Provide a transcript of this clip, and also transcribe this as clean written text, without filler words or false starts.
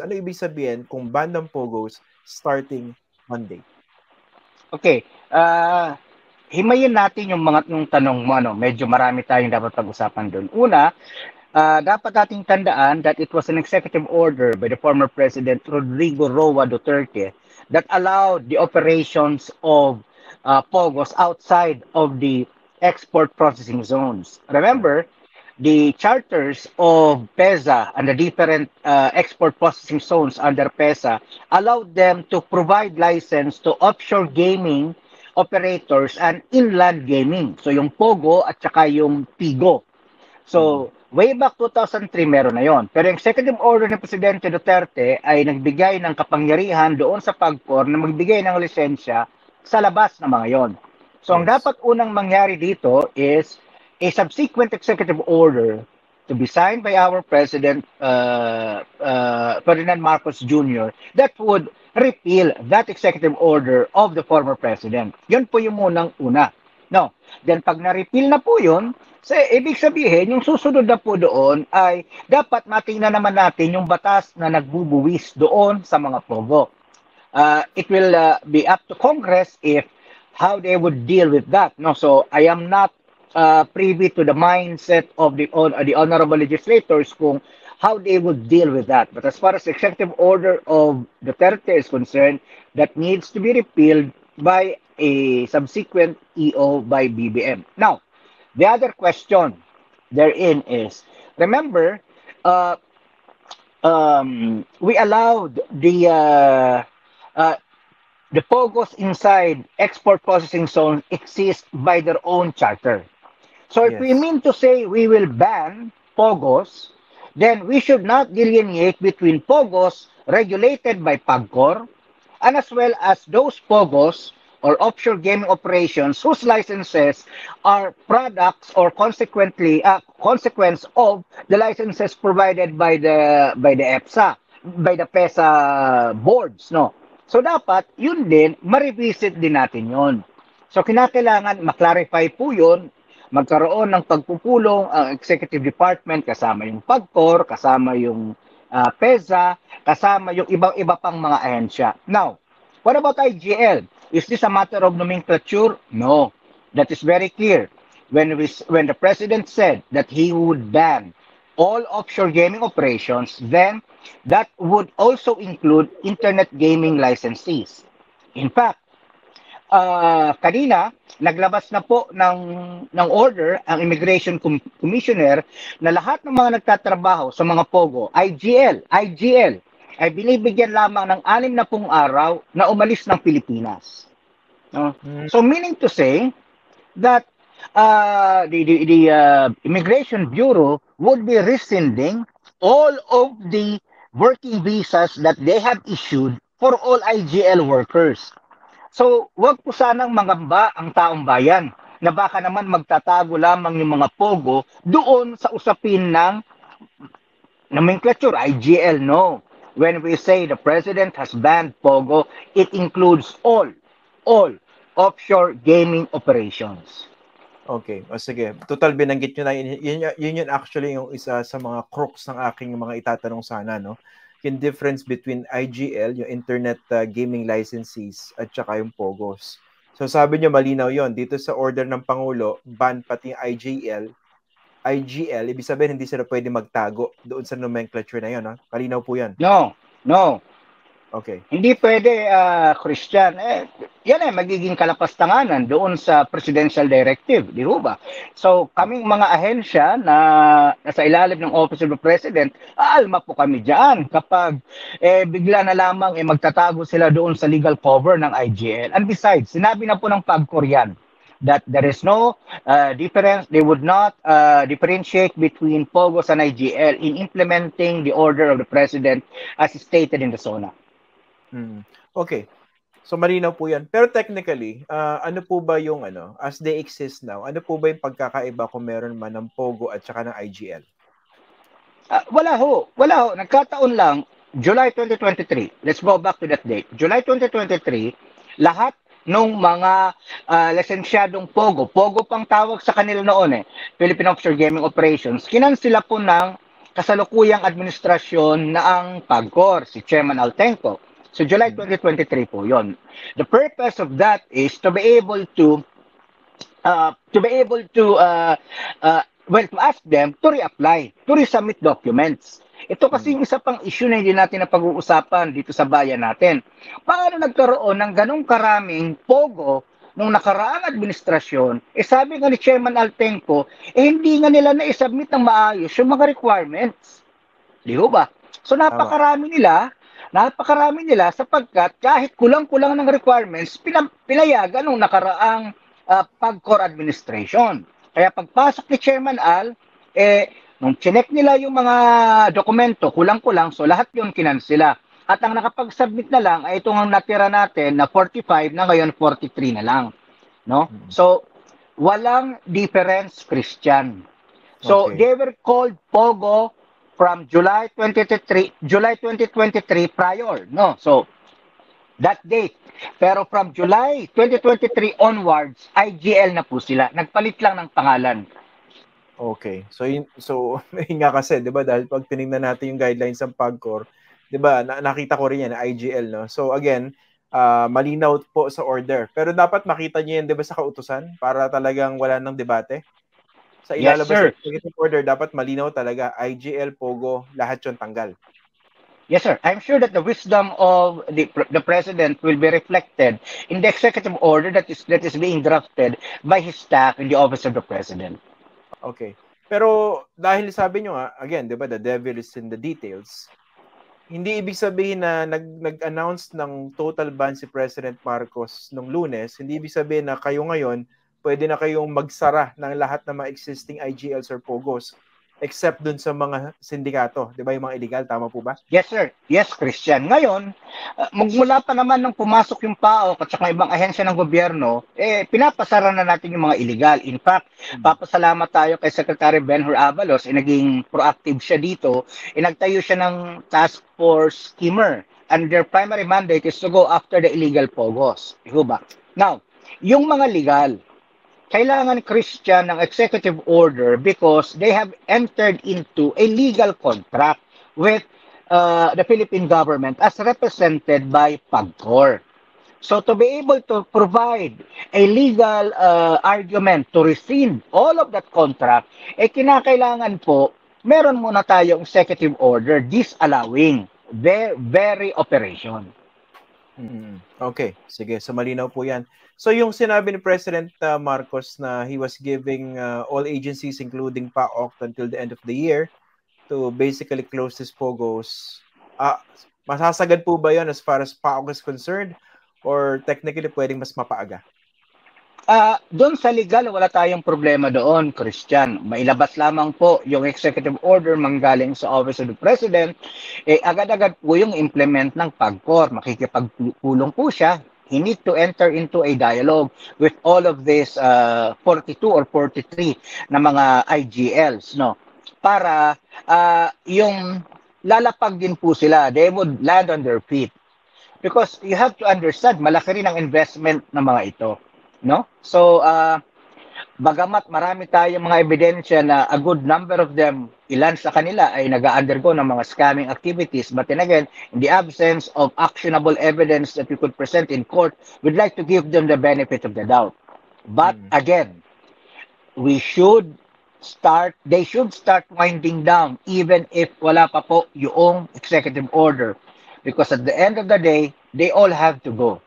Ano ibig sabihin kung ban ng Pogos starting Monday? Okay. Himayin natin yung tanong mo. Medyo marami tayong dapat pag-usapan doon. Una, dapat nating tandaan that it was an executive order by the former President Rodrigo Roa Duterte that allowed the operations of Pogos outside of the export processing zones. Remember, the charters of PEZA and the different export processing zones under PEZA allowed them to provide license to offshore gaming operators and inland gaming. So yung Pogo at saka yung Pigo. So, way back 2003, meron na yon. Pero yung executive order ni Presidente Duterte ay nagbigay ng kapangyarihan doon sa PAGCOR na magbigay ng lisensya sa labas ng mga yon. So, ang dapat unang mangyari dito is a subsequent executive order to be signed by our President, Ferdinand Marcos Jr., that would repeal that executive order of the former president. Yun po yung munang una. No. Then pag na-repeal na po yun, ibig sabihin, yung susunod na po doon ay dapat matingnan naman natin yung batas na nagbubuwis doon sa mga Pogo. It will be up to Congress if how they would deal with that. No, so I am not privy to the mindset of the honorable legislators kung how they would deal with that. But as far as the executive order of Duterte is concerned, that needs to be repealed by a subsequent EO by BBM. Now, the other question therein is, remember, we allowed the Pogos inside export processing zones exist by their own charter. So if we mean to say we will ban Pogos, then we should not delineate between Pogos regulated by PAGCOR and as well as those Pogos or offshore gaming operations whose licenses are products or consequence of the licenses provided by the EPSA, by the PESA boards, no. So dapat yun din ma-revisit din natin yun. So kinakailangan ma-clarify po yun, magkaroon ng pagpupulong ang executive department kasama yung PAGCOR, kasama yung PESA, kasama yung ibang-iba pang mga ahensya. Now, what about IGL? Is this a matter of nomenclature? No. That is very clear. When the president said that he would ban all offshore gaming operations, then that would also include internet gaming licensees. In fact, kanina, naglabas na po ng order ang Immigration Commissioner na lahat ng mga nagtatrabaho sa mga Pogo, IGL, ay binibigyan lamang ng 60 araw na umalis ng Pilipinas. No? So meaning to say that the Immigration Bureau would be rescinding all of the working visas that they have issued for all IGL workers. So wag po sanang mangamba ang taong bayan na baka naman magtatago lamang yung mga Pogo doon sa usapin ng nomenclature, IGL, no. When we say the president has banned Pogo, it includes all offshore gaming operations. Okay. O sige. Total, binanggit nyo na. Yun actually yung isa sa mga crux ng aking mga itatanong sana, no? Yung difference between IGL, yung internet gaming licensees, at saka yung Pogos. So sabi nyo, malinaw yon. Dito sa order ng Pangulo, ban pati yung IGL, ibig sabihin hindi sila pwede magtago doon sa nomenclature na yun. Ha? Kalinaw po yan. No. Okay. Hindi pwede, Christian. Yan magiging kalapastanganan doon sa presidential directive, di ba? So, kaming mga ahensya na nasa ilalim ng Office of the President, aalma po kami diyan kapag bigla na lamang magtatago sila doon sa legal cover ng IGL. And besides, sinabi na po ng PAGCOR yan that there is no difference. They would not differentiate between Pogos and IGL in implementing the order of the President as stated in the SONA. Okay. So malinaw po 'yan. Pero technically, ano po ba yung as they exist now? Ano po ba yung pagkakaiba kung meron man ng Pogo at saka ng IGL? Wala ho. Nagkataon lang July 2023. Let's go back to that date. July 2023, lahat nung mga lisensyadong Pogo pang tawag sa kanila noon Philippine Offshore Gaming Operations, kinansila po ng kasalukuyang administrasyon na ang PAGCOR, si Chairman Altenco. So July 2023 po yon. The purpose of that is to be able to to ask them to reapply, to resubmit documents. Ito kasi yung isa pang issue na hindi natin napag-uusapan dito sa bayan natin. Paano nagkaroon ng ganong karaming pogo nung nakaraang administrasyon, sabi nga ni Chairman Altenco, hindi nga nila na-submit ng maayos yung mga requirements. Di ba? So napakarami nila sapagkat kahit kulang-kulang ng requirements, pinayagan nung nakaraang PAGCOR administration. Kaya pagpasok ni Chairman Al, nung chinek nila yung mga dokumento, kulang-kulang, so lahat yun kinansela. At ang nakapag-submit na lang ay itong natira natin na 45 na ngayon 43 na lang. No? So, walang difference, Christian. So, they were called POGO from July 2023 prior. No? So, that date. Pero from July 2023 onwards, IGL na po sila. Nagpalit lang ng pangalan. Okay. So nga kasi, 'di ba, dahil pag tiningnan natin yung guidelines ng PAGCOR, 'di ba, nakita ko rin yan na IGL, no. So again, malinaw po sa order. Pero dapat makita niyo yan, 'di ba, sa kautusan para talagang wala nang debate. Sa ilalabas ng executive order, dapat malinaw talaga IGL, POGO, lahat 'yon tanggal. Yes, sir. I'm sure that the wisdom of the president will be reflected in the executive order that is being drafted by his staff in the office of the president. Okay. Pero dahil sabi nyo nga, again, di ba, the devil is in the details, hindi ibig sabihin na nag-announce ng total ban si President Marcos nung Lunes, hindi ibig sabihin na kayo ngayon, pwede na kayong magsara ng lahat ng mga existing IGLs or POGOs, except dun sa mga sindikato, di ba, yung mga illegal, tama po ba? Yes, sir. Yes, Christian. Ngayon, magmula pa naman nung pumasok yung PAOK at saka ibang ahensya ng gobyerno, pinapasara na natin yung mga illegal. In fact, papasalamat tayo kay Secretary Benhur Avalos, naging proactive siya dito, nagtayo siya ng task force schemer, and their primary mandate is to go after the illegal POGOs. Diba? Now, yung mga legal, kailangan, Christian, ng executive order because they have entered into a legal contract with the Philippine government as represented by PAGCOR. So to be able to provide a legal argument to rescind all of that contract, kinakailangan po, meron muna tayong executive order disallowing their very operation. Okay, sige. So malinaw po yan. So yung sinabi ni President Marcos na he was giving all agencies including PAOK until the end of the year to basically close these POGOs, masasagad po ba yan as far as PAOK is concerned or technically pwedeng mas mapaaga? Doon sa legal, wala tayong problema doon, Christian. Mailabas lamang po yung executive order manggaling sa Office of the President, agad-agad po yung implement ng PAGCOR. Makikipagpulong po siya. He need to enter into a dialogue with all of these 42 or 43 na mga IGLs, no? Para yung lalapag din po sila, they would land on their feet. Because you have to understand, malaki rin ang investment ng mga ito, no? So, bagamat marami tayong mga ebidensya na a good number of them, ilan sa kanila ay nag-undergo ng mga scamming activities, but then again, in the absence of actionable evidence that we could present in court, we'd like to give them the benefit of the doubt. But again, they should start winding down even if wala pa po yung executive order, because at the end of the day, they all have to go.